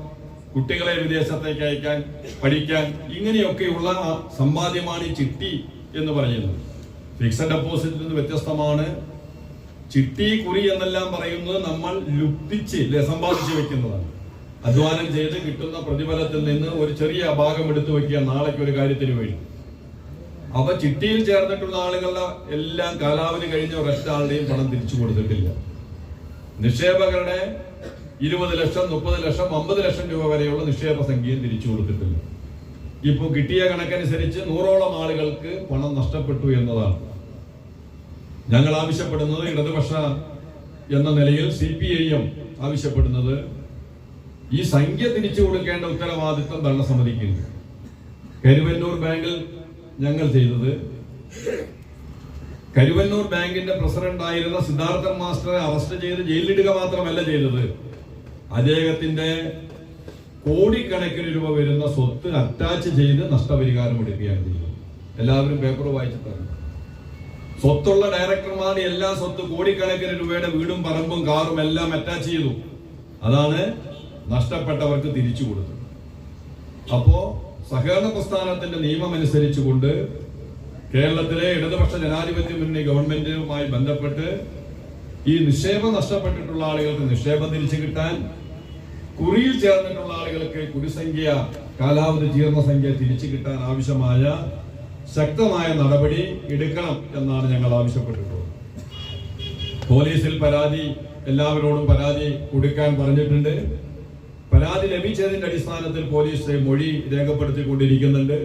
കുട്ടികളെ വിദേശത്തേക്ക് അയക്കാൻ പഠിക്കാൻ, ഇങ്ങനെയൊക്കെയുള്ള സമ്പാദ്യമാണ് ഈ ചിട്ടി എന്ന് പറയുന്നത്. ഫിക്സഡ് ഡെപ്പോസിറ്റിൽ നിന്ന് വ്യത്യസ്തമാണ്. ചിട്ടി കുറി എന്നെല്ലാം പറയുന്നത് നമ്മൾ ലുപ്തിച്ച് സമ്പാദിച്ചു വെക്കുന്നതാണ്. അധ്വാനം ചെയ്ത് കിട്ടുന്ന പ്രതിഫലത്തിൽ നിന്ന് ഒരു ചെറിയ ഭാഗം എടുത്തു വെക്കുക നാളേക്ക് ഒരു കാര്യത്തിന് വേണ്ടി. അപ്പൊ ചിട്ടിയിൽ ചേർന്നിട്ടുള്ള ആളുകളുടെ എല്ലാം കാലാവധി കഴിഞ്ഞ ഒരൊറ്റ ആളുടെയും പണം തിരിച്ചു കൊടുത്തിട്ടില്ല. നിക്ഷേപകരുടെ 20 ലക്ഷം, 30 ലക്ഷം, 50 ലക്ഷം രൂപ വരെയുള്ള നിക്ഷേപ സംഖ്യയും തിരിച്ചു കൊടുത്തിട്ടില്ല. ഇപ്പൊ കിട്ടിയ കണക്കനുസരിച്ച് 100ഓളം ആളുകൾക്ക് പണം നഷ്ടപ്പെട്ടു എന്നതാണ്. ഞങ്ങൾ ആവശ്യപ്പെടുന്നത്, ഇടതുപക്ഷ എന്ന നിലയിൽ CPIM ആവശ്യപ്പെടുന്നത്, ഈ സംഖ്യ തിരിച്ചു കൊടുക്കേണ്ട ഉത്തരവാദിത്വം ഭരണസമിതിക്കുണ്ട്. കരുവന്നൂർ ബാങ്കിൽ ഞങ്ങൾ ചെയ്തത്, കരുവന്നൂർ ബാങ്കിന്റെ പ്രസിഡന്റ് ആയിരുന്ന സിദ്ധാർത്ഥൻ മാസ്റ്ററെ അറസ്റ്റ് ചെയ്ത് ജയിലിലിടുക മാത്രമല്ല ചെയ്തത്, അദ്ദേഹത്തിന്റെ കോടിക്കണക്കിന് രൂപ വരുന്ന സ്വത്ത് അറ്റാച്ച് ചെയ്ത് നഷ്ടപരിഹാരം എടുക്കുകയാണ് ചെയ്തത്. എല്ലാവരും പേപ്പർ വായിച്ചിട്ടാണ്. സ്വത്തുള്ള ഡയറക്ടർമാർ എല്ലാ സ്വത്ത് കോടിക്കണക്കിന് രൂപയുടെ വീടും പറമ്പും കാറും എല്ലാം അറ്റാച്ച് ചെയ്തു. അതാണ് നഷ്ടപ്പെട്ടവർക്ക് തിരിച്ചു കൊടുത്തത്. അപ്പോ സഹകരണ പ്രസ്ഥാനത്തിന്റെ നിയമം അനുസരിച്ചുകൊണ്ട് കേരളത്തിലെ ഇടതുപക്ഷ ജനാധിപത്യ മുന്നണി ഗവൺമെന്റുമായി ബന്ധപ്പെട്ട് ഈ നിക്ഷേപം നഷ്ടപ്പെട്ടിട്ടുള്ള ആളുകൾക്ക് നിക്ഷേപം തിരിച്ചു കിട്ടാൻ, കുറിയിൽ ചേർന്നിട്ടുള്ള ആളുകൾക്ക് കുറിസംഖ്യ കാലാവധി തീർന്ന സംഖ്യ തിരിച്ചു കിട്ടാൻ ആവശ്യമായ ശക്തമായ നടപടി എടുക്കണം എന്നാണ് ഞങ്ങൾ ആവശ്യപ്പെട്ടിട്ടുള്ളത്. പോലീസിൽ പരാതി, എല്ലാവരോടും പരാതി കൊടുക്കാൻ പറഞ്ഞിട്ടുണ്ട്. പരാതി ലഭിച്ചതിന്റെ അടിസ്ഥാനത്തിൽ പോലീസ് മൊഴി രേഖപ്പെടുത്തിക്കൊണ്ടിരിക്കുന്നുണ്ട്.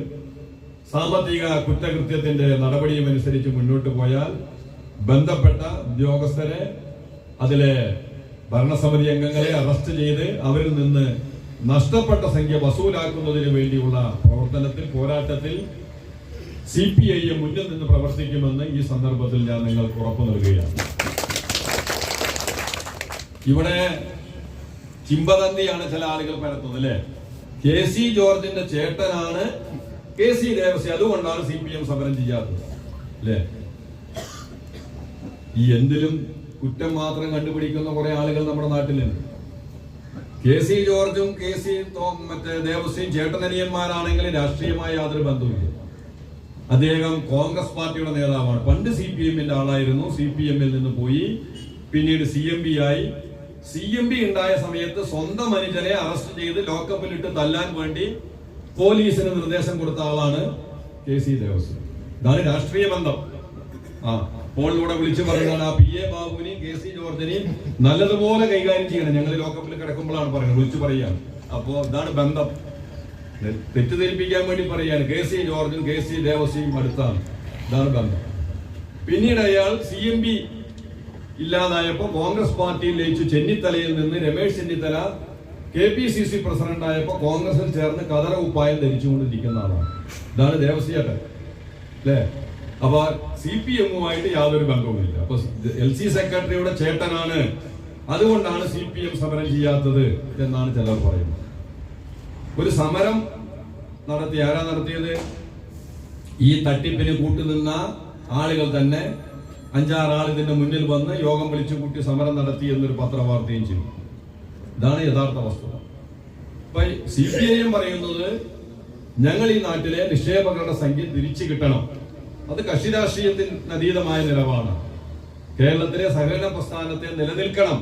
സാമ്പത്തിക കുറ്റകൃത്യത്തിന്റെ നടപടിയും അനുസരിച്ച് മുന്നോട്ട് പോയാൽ ബന്ധപ്പെട്ട ഉദ്യോഗസ്ഥരെ, അതിലെ ഭരണസമിതി അംഗങ്ങളെ അറസ്റ്റ് ചെയ്ത് അവരിൽ നിന്ന് നഷ്ടപ്പെട്ട സംഖ്യ വസൂലാക്കുന്നതിന് വേണ്ടിയുള്ള പ്രവർത്തനത്തിൽ, പോരാട്ടത്തിൽ CPIM മുന്നിൽ നിന്ന് പ്രവർത്തിക്കുമെന്ന് ഈ സന്ദർഭത്തിൽ ഞാൻ നിങ്ങൾക്ക് ഉറപ്പു നൽകുകയാണ്. ഇവിടെ കിംവദന്തിയാണ് ചില ആളുകൾ പരത്തുന്നത് അല്ലെ. KC ജോർജിന്റെ ചേട്ടനാണ് KC ദേവസ്വം, അതുകൊണ്ടാണ് CPM സമരം ചെയ്യാത്തത് അല്ലെ. ഈ എന്തിലും കുറ്റം മാത്രം കണ്ടുപിടിക്കുന്ന കുറെ ആളുകൾ നമ്മുടെ നാട്ടിലുണ്ട്. KC ജോർജും KC ദേവസ്വം ചേട്ടനനിയന്മാരാണെങ്കിൽ രാഷ്ട്രീയമായ യാതൊരു ബന്ധവുമില്ല. അദ്ദേഹം കോൺഗ്രസ് പാർട്ടിയുടെ നേതാവാണ്. പണ്ട് CPM-ന്റെ ആളായിരുന്നു. CPM-ൽ നിന്ന് പോയി പിന്നീട് CMB ആയി. CMB ഉണ്ടായ സമയത്ത് സ്വന്തം അനുജനെ അറസ്റ്റ് ചെയ്ത് ലോക്കപ്പിലിട്ട് തല്ലാൻ വേണ്ടി പോലീസിന് നിർദ്ദേശം കൊടുത്ത ആളാണ് KC ദേവസ്വം. ഇതാണ് രാഷ്ട്രീയ ബന്ധം. ഫോണിലൂടെ വിളിച്ചു പറയുന്നതാണ് ആ PA ബാബുവിനെയും KC ജോർജിനെയും നല്ലതുപോലെ കൈകാര്യം ചെയ്യണം. ഞങ്ങൾ ലോക്കപ്പിൽ കിടക്കുമ്പോഴാണ് പറയുന്നത്, വിളിച്ചു പറയാണ്. അപ്പോ ഇതാണ് ബന്ധം. തെറ്റിദ്ധരിപ്പിക്കാൻ വേണ്ടി പറയാണ്. KC ജോർജും KC ദേവസ്വയും അടുത്താണ്. ഇതാണ് ബന്ധം. പിന്നീട് അയാൾ CMB ഇല്ലാതായപ്പോ കോൺഗ്രസ് പാർട്ടിയിൽ ലയിച്ചു. ചെന്നിത്തലയിൽ നിന്ന് രമേശ് ചെന്നിത്തല KPCC പ്രസിഡന്റ് ആയപ്പോ കോൺഗ്രസിൽ ചേർന്ന് കതറ ഉപ്പായം ധരിച്ചുകൊണ്ടിരിക്കുന്ന ആളാണ്. ഇതാണ് ദേവസ്വം അല്ലേ. അപ്പൊ CPM-ഉമായിട്ട് യാതൊരു ബന്ധവുമില്ല. അപ്പൊ LC സെക്രട്ടറിയുടെ ചേട്ടനാണ്, അതുകൊണ്ടാണ് CPM സമരം ചെയ്യാത്തത് എന്നാണ് ചിലർ പറയുന്നത്. ഒരു സമരം നടത്തി. ആരാ നടത്തിയത്? ഈ തട്ടിപ്പിന് കൂട്ടുനിന്ന ആളുകൾ തന്നെ 5-6 ആൾ ഇതിന്റെ മുന്നിൽ വന്ന് യോഗം വിളിച്ചു കൂട്ടി സമരം നടത്തി എന്നൊരു പത്രവാർത്തയും ചെയ്തു. ഇതാണ് യഥാർത്ഥ വസ്തുത. അപ്പൊ CPIM പറയുന്നത് ഞങ്ങൾ ഈ നാട്ടിലെ നിക്ഷേപകരുടെ സംഖ്യ തിരിച്ചു കിട്ടണം. അത് കക്ഷി രാഷ്ട്രീയത്തിന് അതീതമായ നിലപാടാണ്. കേരളത്തിലെ സഹകരണ പ്രസ്ഥാനത്തെ നിലനിൽക്കണം.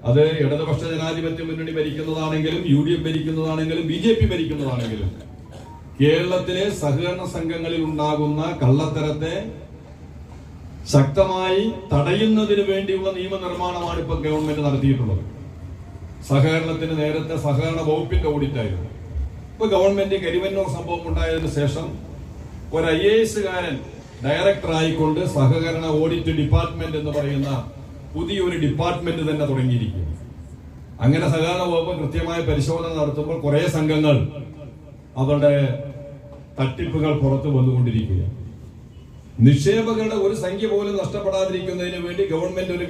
അത് ഇടതുപക്ഷ ജനാധിപത്യ മുന്നണി ഭരിക്കുന്നതാണെങ്കിലും UDF ഭരിക്കുന്നതാണെങ്കിലും BJP ഭരിക്കുന്നതാണെങ്കിലും കേരളത്തിലെ സഹകരണ സംഘങ്ങളിൽ ഉണ്ടാകുന്ന കള്ളത്തരത്തെ ശക്തമായി തടയുന്നതിന് വേണ്ടിയുള്ള നിയമനിർമ്മാണമാണ് ഇപ്പൊ ഗവൺമെന്റ് നടത്തിയിട്ടുള്ളത്. സഹകരണത്തിന് നേരത്തെ സഹകരണ വകുപ്പിന്റെ ഓഡിറ്റായിരുന്നു. ഇപ്പൊ ഗവൺമെന്റ് കരിവന്നൂർ സംഭവം ഉണ്ടായതിനു ശേഷം ഒരു IAS-കാരൻ ഡയറക്ടറായിക്കൊണ്ട് സഹകരണ ഓഡിറ്റ് ഡിപ്പാർട്ട്മെന്റ് എന്ന് പറയുന്ന പുതിയൊരു ഡിപ്പാർട്ട്മെന്റ് തന്നെ തുടങ്ങിയിരിക്കുന്നു. അങ്ങനെ സഹകരണ വകുപ്പ് കൃത്യമായ പരിശോധന നടത്തുമ്പോൾ കുറെ സംഘങ്ങൾ അവരുടെ തട്ടിപ്പുകൾ പുറത്തു വന്നുകൊണ്ടിരിക്കുക. നിക്ഷേപകരുടെ ഒരു സംഖ്യ പോലും നഷ്ടപ്പെടാതിരിക്കുന്നതിന് വേണ്ടി ഗവൺമെന്റ് ഒരു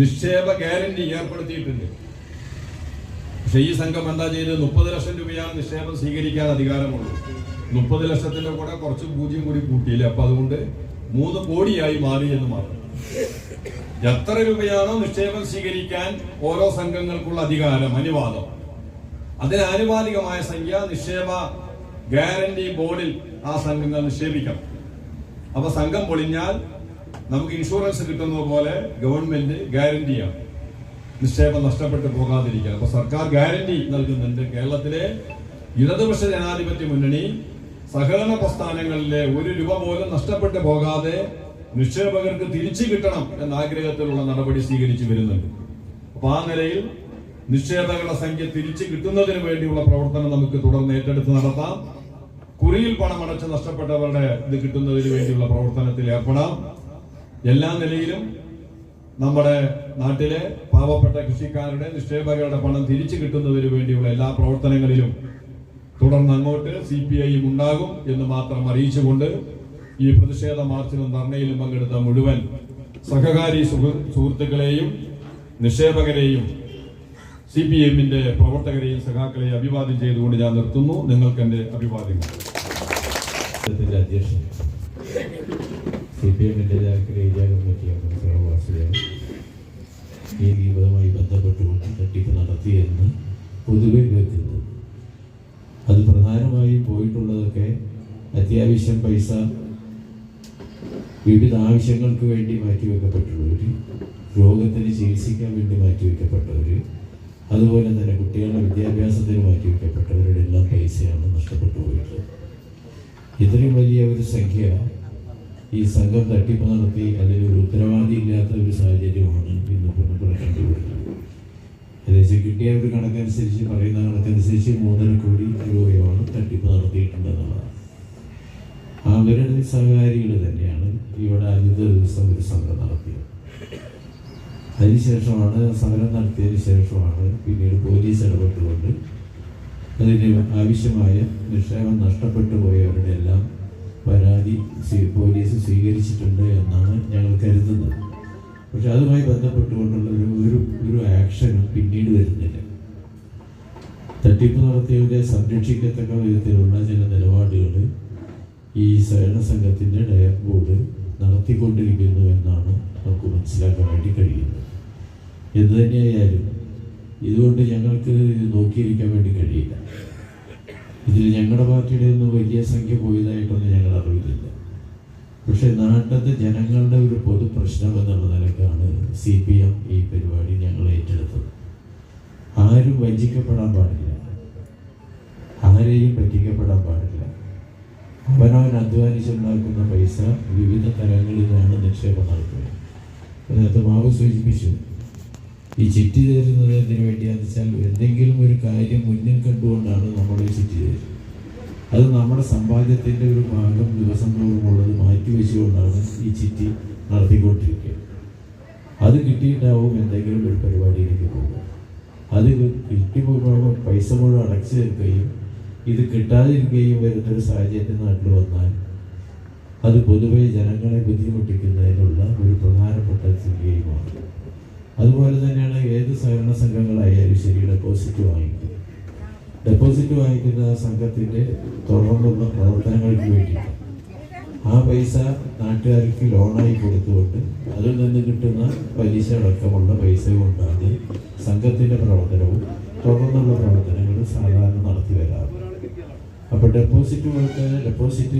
നിക്ഷേപ ഗ്യാരണ്ടി ഏർപ്പെടുത്തിയിട്ടുണ്ട്. പക്ഷെ ഈ സംഘം എന്താ ചെയ്തത്? 30 ലക്ഷം രൂപയാണ് നിക്ഷേപം സ്വീകരിക്കാൻ അധികാരമുള്ളൂ. 30 ലക്ഷത്തിന്റെ കൂടെ കുറച്ച് 0 കൂടി കൂട്ടിയില്ല. അപ്പൊ അതുകൊണ്ട് 3 കോടിയായി മാറി എന്ന് മാത്രം. എത്ര രൂപയാണോ നിക്ഷേപം സ്വീകരിക്കാൻ ഓരോ സംഘങ്ങൾക്കുള്ള അധികാരം, അനുവാദം, അതിന് ആനുപാതികമായ സംഖ്യ നിക്ഷേപ ഗ്യാരണ്ടി ബോർഡിൽ ആ സംഘങ്ങൾ നിക്ഷേപിക്കണം. അപ്പൊ സംഘം പൊളിഞ്ഞാൽ നമുക്ക് ഇൻഷുറൻസ് കിട്ടുന്നത് പോലെ ഗവൺമെന്റ് ഗ്യാരണ്ടിയാണ് നിക്ഷേപം നഷ്ടപ്പെട്ടു പോകാതിരിക്കാൻ. അപ്പൊ സർക്കാർ ഗ്യാരണ്ടി നൽകുന്നുണ്ട്. കേരളത്തിലെ ഇടതുപക്ഷ ജനാധിപത്യ മുന്നണി സഹകരണ പ്രസ്ഥാനങ്ങളിലെ 1 രൂപ പോലും നഷ്ടപ്പെട്ടു പോകാതെ നിക്ഷേപകർക്ക് തിരിച്ചു കിട്ടണം എന്ന ആഗ്രഹത്തിലുള്ള നടപടി സ്വീകരിച്ചു വരുന്നുണ്ട്. അപ്പൊ ആ നിലയിൽ നിക്ഷേപകരുടെ സംഖ്യ തിരിച്ചു കിട്ടുന്നതിന് വേണ്ടിയുള്ള പ്രവർത്തനം നമുക്ക് തുടർന്ന് ഏറ്റെടുത്ത് നടത്താം. കുറിയിൽ പണമടച്ച് നഷ്ടപ്പെട്ടവരുടെ ഇത് കിട്ടുന്നതിന് വേണ്ടിയുള്ള പ്രവർത്തനത്തിൽ ഏർപ്പെടാം. എല്ലാ നിലയിലും നമ്മുടെ നാട്ടിലെ പാവപ്പെട്ട കൃഷിക്കാരുടെ നിക്ഷേപകരുടെ പണം തിരിച്ചു കിട്ടുന്നതിന് വേണ്ടിയുള്ള എല്ലാ പ്രവർത്തനങ്ങളിലും തുടർന്ന് അങ്ങോട്ട് CPIM ഉണ്ടാകും എന്ന് മാത്രം അറിയിച്ചുകൊണ്ട് ഈ പ്രതിഷേധ മാർച്ചിലും ധർണയിലും പങ്കെടുത്ത മുഴുവൻ സഹകാരി സുഹൃത്തുക്കളെയും നിക്ഷേപകരെയും CPIM-ന്റെ പ്രവർത്തകരെയും സഖാക്കളെയും അഭിവാദ്യം ചെയ്തുകൊണ്ട് ഞാൻ നിർത്തുന്നു. നിങ്ങൾക്ക് എന്റെ അഭിവാദ്യങ്ങൾ. അധ്യക്ഷൻ CPIM-ന്റെ ഏരിയ കമ്മിറ്റി അംഗം സഹവാസിയാണ് ഈ വിവാദവുമായി ബന്ധപ്പെട്ടുകൊണ്ട് തട്ടിപ്പ് നടത്തിയെന്ന് പൊതുവെ കേൾക്കുന്നത്. അത് പ്രധാനമായും പോയിട്ടുള്ളതൊക്കെ അത്യാവശ്യം പൈസ വിവിധ ആവശ്യങ്ങൾക്ക് വേണ്ടി മാറ്റിവെക്കപ്പെട്ടവർ, രോഗത്തിന് ചികിത്സിക്കാൻ വേണ്ടി മാറ്റിവെക്കപ്പെട്ടവർ, അതുപോലെ തന്നെ കുട്ടികളുടെ വിദ്യാഭ്യാസത്തിന് മാറ്റിവെക്കപ്പെട്ടവരുടെ എല്ലാം പൈസയാണ് നഷ്ടപ്പെട്ടു പോയിട്ടുള്ളത്. ഇത്രയും വലിയ ഒരു സംഖ്യ ഈ സംഘം തട്ടിപ്പ് നടത്തി അതിലൊരു ഉത്തരവാദി ഇല്ലാത്ത ഒരു സാഹചര്യമാണ് ഇന്ന് ഇവിടെ കണ്ടുപിടിക്കുന്നത്. ഏകദേശം കിട്ടിയ ഒരു കണക്കനുസരിച്ച്, പറയുന്ന കണക്കനുസരിച്ച് 3.5 കോടി രൂപയാണ് തട്ടിപ്പ് നടത്തിയിട്ടുണ്ടെന്നുള്ളതാണ്. അവരുടെ സഹകാരികൾ തന്നെയാണ് ഇവിടെ ആദ്യത്തെ ദിവസം ഒരു സമരം നടത്തിയത്. അതിനുശേഷമാണ് സമരം നടത്തിയതിന് ശേഷമാണ് പിന്നീട് പോലീസ് ഇടപെട്ടുകൊണ്ട് അതിന് ആവശ്യമായ നിക്ഷേപം നഷ്ടപ്പെട്ടു പോയവരുടെ എല്ലാം പരാതി പോലീസ് സ്വീകരിച്ചിട്ടുണ്ട് എന്നാണ് ഞങ്ങൾ കരുതുന്നത്. പക്ഷെ അതുമായി ബന്ധപ്പെട്ടുകൊണ്ടുള്ള ഒരു ആക്ഷനും പിന്നീട് വരുന്നില്ല. തട്ടിപ്പ് നടത്തിയവരെ സംരക്ഷിക്കത്തക്ക വിധത്തിലുള്ള ചില നിലപാടുകൾ ഈ സഹകരണ സംഘത്തിൻ്റെ ഡയറക്ട് ബോർഡ് നടത്തിക്കൊണ്ടിരിക്കുന്നു എന്നാണ് നമുക്ക് മനസ്സിലാക്കാൻ വേണ്ടി കഴിയുന്നത്. എന്തു തന്നെയായാലും ഇതുകൊണ്ട് ഞങ്ങൾക്ക് നോക്കിയിരിക്കാൻ വേണ്ടി കഴിയില്ല. ഇതിൽ ഞങ്ങളുടെ പാർട്ടിയുടെ ഒന്നും വലിയ സംഖ്യ പോയതായിട്ടൊന്നും ഞങ്ങൾ അറിവില്ല. പക്ഷെ നാട്ടിലത്തെ ജനങ്ങളുടെ ഒരു പൊതു പ്രശ്നം എന്നുള്ള നിലക്കാണ് CPM ഈ പരിപാടി ഞങ്ങൾ ഏറ്റെടുത്തത്. ആരും വഞ്ചിക്കപ്പെടാൻ പാടില്ല, ആരെയും പറ്റിക്കപ്പെടാൻ പാടില്ല. അവനവൻ അധ്വാനിച്ചുണ്ടാക്കുന്ന പൈസ വിവിധ തലങ്ങളിലാണ് നിക്ഷേപം നടത്തുന്നത്. അതിനകത്ത് മാവ് സൂചിപ്പിച്ചു, ഈ ചിട്ടി തരുന്നത് എന്തിനു വേണ്ടിയാണെന്ന് വെച്ചാൽ എന്തെങ്കിലും ഒരു കാര്യം മുന്നിൽ കണ്ടുകൊണ്ടാണ് നമ്മൾ ഈ ചിട്ടി തരുന്നത്. അത് നമ്മുടെ സമ്പാദ്യത്തിൻ്റെ ഒരു ഭാഗം ദിവസം തോറുമുള്ളത് മാറ്റിവെച്ചുകൊണ്ടാണ് ഈ ചിട്ടി നടത്തിക്കൊണ്ടിരിക്കുക. അത് കിട്ടിയിട്ടാവും എന്തെങ്കിലും ഒരു പരിപാടിയിലേക്ക് പോകുക. അത് കിട്ടി പോകുമ്പോൾ പൈസ മുഴുവൻ അടച്ചു തീർക്കുകയും ഇത് കിട്ടാതിരിക്കുകയും വരുന്നൊരു സാഹചര്യം നാട്ടിൽ വന്നാൽ അത് പൊതുവെ ജനങ്ങളെ ബുദ്ധിമുട്ടിക്കുന്നതിനുള്ള ഒരു പ്രധാനപ്പെട്ട സംഖ്യയുമാണ്. അതുപോലെ തന്നെയാണ് ഏത് സഹകരണ സംഘങ്ങളായാലും ശരി ഡെപ്പോസിറ്റ് വാങ്ങിക്കും. ഡെപ്പോസിറ്റ് വാങ്ങിക്കുന്ന സംഘത്തിൻ്റെ തുടർന്നുള്ള പ്രവർത്തനങ്ങൾക്ക് വേണ്ടിയിട്ട് ആ പൈസ നാട്ടുകാർക്ക് ലോണായി കൊടുത്തുകൊണ്ട് അതിൽ നിന്ന് കിട്ടുന്ന പലിശ അടക്കമുള്ള പൈസ കൊണ്ടാണ് സംഘത്തിൻ്റെ പ്രവർത്തനവും തുടർന്നുള്ള പ്രവർത്തനങ്ങളും സാധാരണ നടത്തി വരാറ്. അപ്പോൾ ഡെപ്പോസിറ്റ്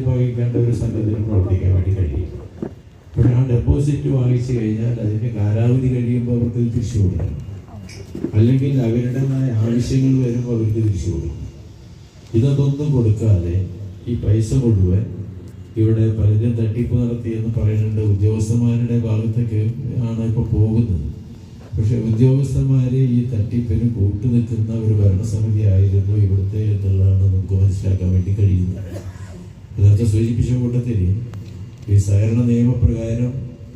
വാങ്ങിക്കേണ്ട ഒരു സംഘത്തിന് പ്രവർത്തിക്കാൻ വേണ്ടി കഴിയും. അപ്പോൾ ആ ഡെപ്പോസിറ്റ് വാങ്ങിച്ചു കഴിഞ്ഞാൽ അതിൻ്റെ കാലാവധി കഴിയുമ്പോൾ അവർക്ക് തിരിച്ചു കൊടുക്കണം, അല്ലെങ്കിൽ അവരുടേതായ ആവശ്യങ്ങൾ വരുമ്പോൾ അവർക്ക് തിരിച്ചു കൊടുക്കും. ഇതൊന്നും കൊടുക്കാതെ ഈ പൈസ മുഴുവൻ ഇവിടെ പലരും തട്ടിപ്പ് നടത്തി എന്ന് പറയുന്നുണ്ട്. ഉദ്യോഗസ്ഥന്മാരുടെ ഭാഗത്തേക്ക് ആണ് ഇപ്പോൾ പോകുന്നത്. പക്ഷെ ഉദ്യോഗസ്ഥന്മാരെ ഈ തട്ടിപ്പിന് കൂട്ടുനിൽക്കുന്ന ഒരു ഭരണസമിതി ആയിരുന്നു ഇവിടുത്തെ എന്നുള്ളതാണ് നമുക്ക് മനസ്സിലാക്കാൻ വേണ്ടി കഴിയുന്നത്. നേരത്തെ സൂചിപ്പിച്ച കൂട്ടത്തിൽ ഈ സഹകരണ നിയമപ്രകാരം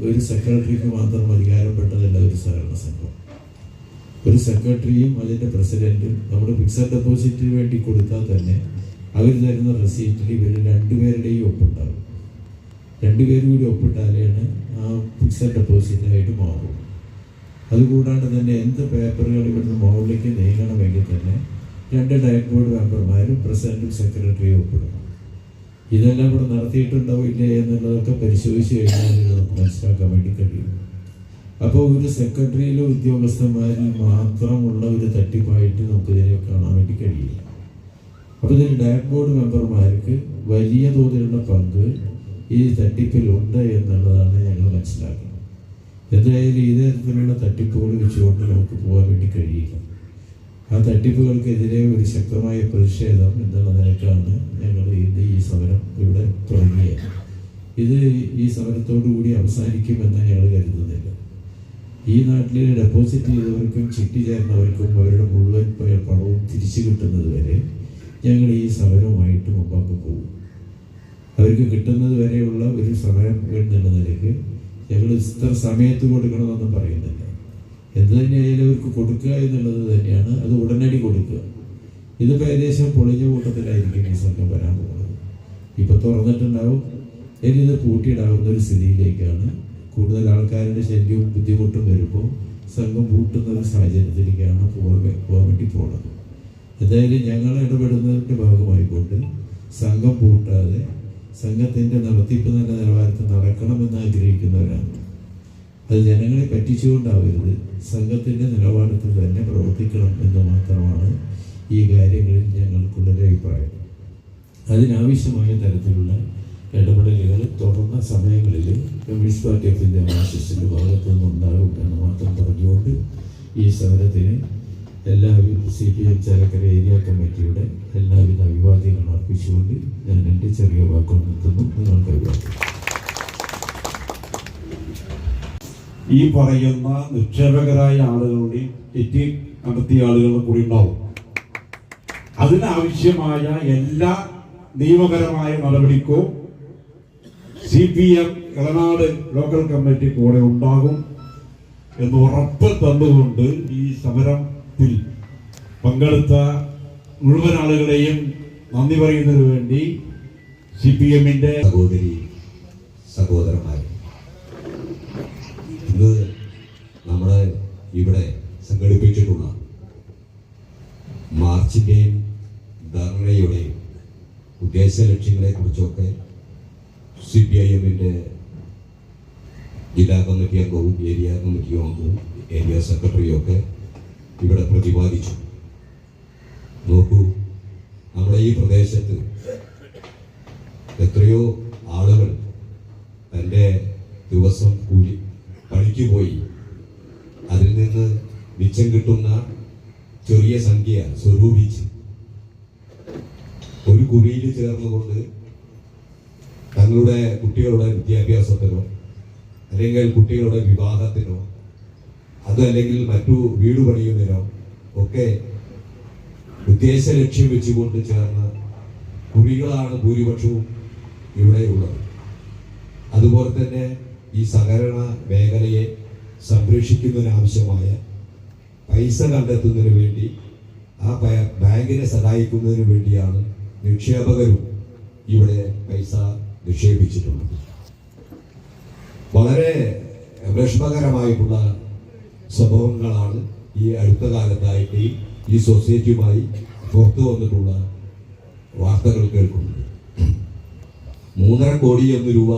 ഒരു സെക്രട്ടറിക്ക് മാത്രം അധികാരപ്പെട്ടതല്ല ഒരു സഹകരണ സംഘം. ഒരു സെക്രട്ടറിയും അതിൻ്റെ പ്രസിഡന്റും നമ്മൾ ഫിക്സഡ് ഡെപ്പോസിറ്റിന് വേണ്ടി കൊടുത്താൽ തന്നെ അവർ തരുന്ന റെസീറ്റിൽ ഇവർ രണ്ടുപേരുടെയും ഒപ്പുണ്ടാകും. രണ്ടുപേരും കൂടി ഒപ്പിട്ടാലാണ് ആ ഫിക്സഡ് ഡെപ്പോസിറ്റായിട്ട് മാറും. അതുകൂടാണ്ട് തന്നെ എന്ത് പേപ്പറുകൾ ഇവിടുന്ന് മുകളിലേക്ക് നീങ്ങണമെങ്കിൽ തന്നെ 2 ഡയറക്ട് ബോർഡ് മെമ്പർമാരും പ്രസിഡന്റും സെക്രട്ടറിയും ഒപ്പിടണം. ഇതെല്ലാം ഇവിടെ നടത്തിയിട്ടുണ്ടാവില്ലേ എന്നുള്ളതൊക്കെ പരിശോധിച്ച് കഴിഞ്ഞാൽ നമുക്ക് മനസ്സിലാക്കാൻ വേണ്ടി കഴിയും. അപ്പോൾ ഒരു സെക്രട്ടറിയിലെ ഉദ്യോഗസ്ഥന്മാരിൽ മാത്രമുള്ള ഒരു തട്ടിപ്പായിട്ട് നമുക്കിതിനെ കാണാൻ വേണ്ടി കഴിയില്ല. അപ്പോൾ ഇതിൽ ഡയറക്ട് ബോർഡ് മെമ്പർമാർക്ക് വലിയ തോതിലുള്ള പങ്ക് ഈ തട്ടിപ്പിലുണ്ട് എന്നുള്ളതാണ് ഞങ്ങൾ മനസ്സിലാക്കുന്നത്. എന്തായാലും ഈ തരത്തിലുള്ള തട്ടിപ്പുകൾ വെച്ചുകൊണ്ട് നമുക്ക് പോകാൻ വേണ്ടി കഴിയില്ല. ആ തട്ടിപ്പുകൾക്കെതിരെ ഒരു ശക്തമായ പ്രതിഷേധം എന്നുള്ള നിലക്കാണ് ഞങ്ങൾ ഈ സമരം ഇവിടെ തുടങ്ങിയത്. ഇത് ഈ സമരത്തോടു കൂടി അവസാനിക്കുമെന്ന് ഞങ്ങൾ കരുതുന്നില്ല. ഈ നാട്ടിൽ ഡെപ്പോസിറ്റ് ചെയ്തവർക്കും ചിട്ടി ചേർന്നവർക്കും അവരുടെ മുഴുവൻ പണവും തിരിച്ചു കിട്ടുന്നത് വരെ ഞങ്ങൾ ഈ സമരവുമായിട്ട് മുമ്പാക്ക് പോകും. അവർക്ക് കിട്ടുന്നത് വരെയുള്ള ഒരു സമരം എന്നുള്ള നിലയ്ക്ക് ഞങ്ങൾ ഇത്ര സമയത്ത് കൊടുക്കണമെന്നൊന്നും പറയുന്നില്ല. എന്ത് തന്നെയായാലും അവർക്ക് കൊടുക്കുക എന്നുള്ളത് തന്നെയാണ്. അത് ഉടനടി കൊടുക്കുക. ഇതിപ്പോൾ ഏകദേശം പൊളിഞ്ഞ കൂട്ടത്തിലായിരിക്കും ഈ സംഘം വരാൻ പോകുന്നത്. ഇപ്പം തുറന്നിട്ടുണ്ടാവും, ഇനി ഇത് പൂട്ടിയിടാവുന്ന ഒരു സ്ഥിതിയിലേക്കാണ്. കൂടുതൽ ആൾക്കാരുടെ ശല്യവും ബുദ്ധിമുട്ടും വരുമ്പോൾ സംഘം പൂട്ടുന്ന ഒരു സാഹചര്യത്തിലേക്കാണ് പോകാൻ വേണ്ടി പോകുന്നത്. എന്തായാലും ഞങ്ങൾ ഇടപെടുന്നതിൻ്റെ ഭാഗമായിക്കൊണ്ട് സംഘം പൂട്ടാതെ സംഘത്തിൻ്റെ നടത്തിപ്പ് നല്ല നിലവാരത്തിൽ നടക്കണമെന്ന് ആഗ്രഹിക്കുന്നവരാണ്. അത് ജനങ്ങളെ പറ്റിച്ചുകൊണ്ടാവരുത്, സംഘത്തിൻ്റെ നിലവാരത്തിൽ തന്നെ പ്രവർത്തിക്കണം എന്ന് മാത്രമാണ് ഈ കാര്യങ്ങളിൽ ഞങ്ങൾക്കുള്ളൊരു അഭിപ്രായം. അതിനാവശ്യമായ തരത്തിലുള്ള ഇടപെടലുകൾ തുടർന്ന സമയങ്ങളിൽ കമ്മ്യൂണിസ്റ്റ് പാർട്ടി ഓഫ് ഇന്ത്യ മാർക്സിസ്റ്റിൻ്റെ ഭാഗത്തു നിന്നുണ്ടാകും എന്ന് മാത്രം പറഞ്ഞുകൊണ്ട് ഈ സമരത്തിന് എല്ലാവിധ CPM ചേലക്കര ഏരിയ കമ്മിറ്റിയുടെ എല്ലാവിധ അഭിവാദ്യങ്ങളും അർപ്പിച്ചുകൊണ്ട് ഞാൻ എൻ്റെ ചെറിയ വാക്കുകൾ നിർത്തുന്നു. നിങ്ങൾക്ക് അഭിവാദ്യം. ഈ പറയുന്ന നിക്ഷേപകരായ ആളുകളുടെ തെറ്റ് നടത്തിയ ആളുകളും കൂടി ഉണ്ടാവും. അതിനാവശ്യമായ എല്ലാ നിയമപരമായ നടപടിക്കും CPM ഇളനാട് ലോക്കൽ കമ്മിറ്റി കൂടെ ഉണ്ടാകും എന്ന് ഉറപ്പ് തന്നുകൊണ്ട് ഈ സമരത്തിൽ പങ്കെടുത്ത മുഴുവൻ ആളുകളെയും നന്ദി പറയുന്നതിന് വേണ്ടി CPM-ന്റെ സഹോദരന്മാർ, ഇന്ന് നമ്മുടെ ഇവിടെ സംഘടിപ്പിച്ചിട്ടുള്ള മാർച്ചിന്റെയും ധർണയുടെയും ഉദ്ദേശ ലക്ഷ്യങ്ങളെ കുറിച്ചൊക്കെ CPIM-ന്റെ ജില്ലാ കമ്മിറ്റി അംഗവും ഏരിയ കമ്മിറ്റി അംഗവും ഏരിയ സെക്രട്ടറിയും ഒക്കെ ഇവിടെ പ്രതിപാദിച്ചു. നോക്കൂ, നമ്മുടെ ഈ പ്രദേശത്ത് എത്രയോ ആളുകൾ തൻ്റെ ദിവസം കൂലി പണിക്ക് പോയി അതിൽ നിന്ന് മിച്ചം കിട്ടുന്ന ചെറിയ സംഖ്യ സ്വരൂപിച്ച് ഒരു കുറിയിൽ ചേർന്നുകൊണ്ട് തങ്ങളുടെ കുട്ടികളുടെ വിദ്യാഭ്യാസത്തിനോ അല്ലെങ്കിൽ കുട്ടികളുടെ വിവാഹത്തിനോ അതല്ലെങ്കിൽ മറ്റു വീട് പണിയുന്നതിനോ ഒക്കെ ഉദ്ദേശ ലക്ഷ്യം വെച്ചുകൊണ്ട് ചേർന്ന കുറികളാണ് ഭൂരിപക്ഷവും ഇവിടെയുള്ളത്. അതുപോലെ തന്നെ ഈ സഹകരണ മേഖലയെ സംരക്ഷിക്കുന്നതിനാവശ്യമായ പൈസ കണ്ടെത്തുന്നതിന് വേണ്ടി ആ ബാങ്കിനെ സഹായിക്കുന്നതിന് വേണ്ടിയാണ് നിക്ഷേപകരും ഇവിടെ പൈസ നിക്ഷേപിച്ചിട്ടുള്ളത്. വളരെ വിഷമകരമായിട്ടുള്ള സംഭവങ്ങളാണ് ഈ അടുത്ത കാലത്തായിട്ട് ഈ സൊസൈറ്റിയുമായി പുറത്തു വന്നിട്ടുള്ള വാർത്തകൾ കേൾക്കുന്നുണ്ട്. 3.5 കോടി രൂപ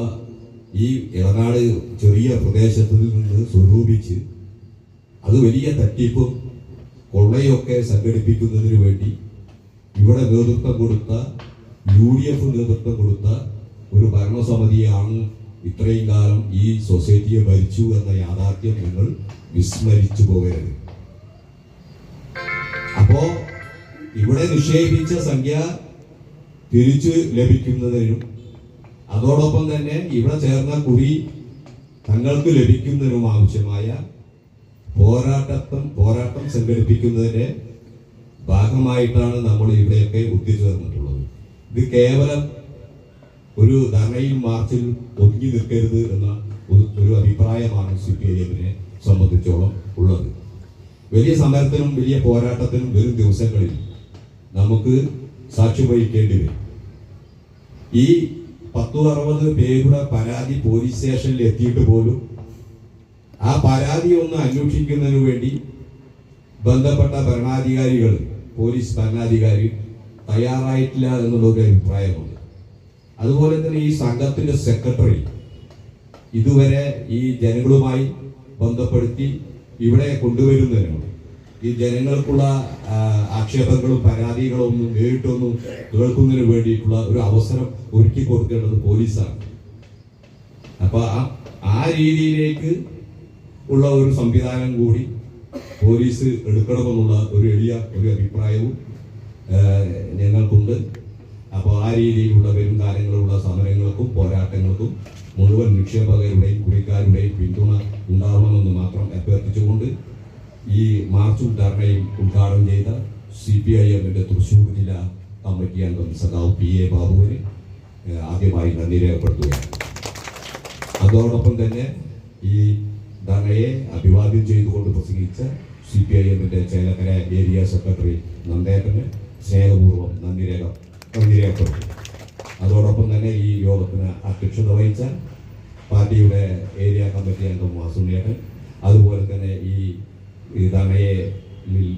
ഈ ഇളനാട് ചെറിയ പ്രദേശത്തിൽ നിന്ന് സ്വരൂപിച്ച് അത് വലിയ തട്ടിപ്പും കൊള്ളയൊക്കെ സംഘടിപ്പിക്കുന്നതിന് വേണ്ടി ഇവിടെ നേതൃത്വം കൊടുത്ത UDF നേതൃത്വം കൊടുത്ത ഒരു ഭരണസമിതിയാണ് ഇത്രയും കാലം ഈ സൊസൈറ്റിയെ ഭരിച്ചു എന്ന യാഥാർത്ഥ്യം നിങ്ങൾ വിസ്മരിച്ചു പോകരുത്. അപ്പോ ഇവിടെ നിക്ഷേപിച്ച സംഖ്യ തിരിച്ചു ലഭിക്കുന്നതിനും അതോടൊപ്പം തന്നെ ഇവിടെ ചേർന്ന കുറി തങ്ങൾക്ക് ലഭിക്കുന്നതിനും ആവശ്യമായ പോരാട്ടം സംഘടിപ്പിക്കുന്നതിന്റെ ഭാഗമായിട്ടാണ് നമ്മൾ ഇവിടെയൊക്കെ ഒത്തുചേർന്നിട്ടുള്ളത്. ഇത് കേവലം ഒരു ധർണയിൽ മാർച്ചിൽ ഒതുങ്ങി നിൽക്കരുത് എന്ന ഒരു അഭിപ്രായമാണ് CPIM-നെ സംബന്ധിച്ചോളം ഉള്ളത്. വലിയ സമരത്തിനും വലിയ പോരാട്ടത്തിനും വരും ദിവസങ്ങളിൽ നമുക്ക് സാക്ഷ്യം വഹിക്കേണ്ടി വരും. ഈ 10-60 പേരുടെ പരാതി പോലീസ് സ്റ്റേഷനിൽ എത്തിയിട്ട് പോലും ആ പരാതി ഒന്ന് അന്വേഷിക്കുന്നതിന് വേണ്ടി ബന്ധപ്പെട്ട ഭരണാധികാരികൾ, പോലീസ് ഭരണാധികാരി തയ്യാറായിട്ടില്ല എന്നുള്ളൊരു അഭിപ്രായമുണ്ട്. അതുപോലെ തന്നെ ഈ സംഘത്തിന്റെ സെക്രട്ടറി ഇതുവരെ ഈ ജനങ്ങളുമായി ബന്ധപ്പെടുത്തി ഇവിടെ കൊണ്ടുവരുന്നതിനാണ് ഈ ജനങ്ങൾക്കുള്ള ആക്ഷേപങ്ങളും പരാതികളും ഒന്നും നേരിട്ടൊന്നും കേൾക്കുന്നതിന് വേണ്ടിയിട്ടുള്ള ഒരു അവസരം ഒരുക്കി കൊടുക്കേണ്ടത് പോലീസാണ്. അപ്പൊ ആ രീതിയിലേക്ക് ഉള്ള ഒരു സംവിധാനം കൂടി പോലീസ് എടുക്കണമെന്നുള്ള ഒരു അഭിപ്രായവും ഞങ്ങൾക്കുണ്ട്. അപ്പോൾ ആ രീതിയിലുള്ള വരും കാലങ്ങളിലുള്ള സമരങ്ങൾക്കും പോരാട്ടങ്ങൾക്കും മുഴുവൻ നിക്ഷേപകരുടെയും കുറിക്കാരുടെയും പിന്തുണ ഉണ്ടാവണമെന്ന് മാത്രം അഭ്യർത്ഥിച്ചുകൊണ്ട് ഈ മാർച്ചും ധർണയും ഉദ്ഘാടനം ചെയ്ത CPIM-ന്റെ തൃശ്ശൂർ ജില്ലാ കമ്മിറ്റി അംഗം സഖാവ് PA ബാബുവിന് ആദ്യമായി നന്ദി രേഖപ്പെടുത്തുകയാണ്. അതോടൊപ്പം തന്നെ ഈ ധർണയെ അഭിവാദ്യം ചെയ്തുകൊണ്ട് പ്രസംഗിച്ച CPIM-ന്റെ ചേലക്കര ഏരിയ സെക്രട്ടറി നന്ദേട്ടന് സ്നേഹപൂർവ്വം നന്ദി രേഖപ്പെടുത്തും. അതോടൊപ്പം തന്നെ ഈ യോഗത്തിന് അധ്യക്ഷത വഹിച്ച പാർട്ടിയുടെ ഏരിയ കമ്മിറ്റി അംഗം വാസുണ്ണേട്ടൻ, അതുപോലെ തന്നെ ഈ ധർണയെ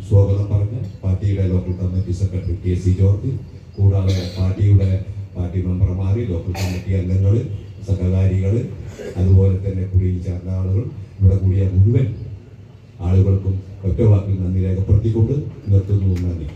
സ്വാഗതം പറഞ്ഞ പാർട്ടിയുടെ local committee secretary KC George, കൂടാതെ പാർട്ടി മെമ്പർമാർ, ലോക്കൽ കമ്മിറ്റി അംഗങ്ങൾ, സഹകാരികൾ, അതുപോലെ തന്നെ കുടിയിൽ ചേർന്ന ആളുകൾ, ഇവിടെ കൂടിയ മുഴുവൻ ആളുകൾക്കും ഒറ്റ വാക്കിൽ നന്ദി രേഖപ്പെടുത്തിക്കൊണ്ട് നിർത്തുന്നു. നന്ദി.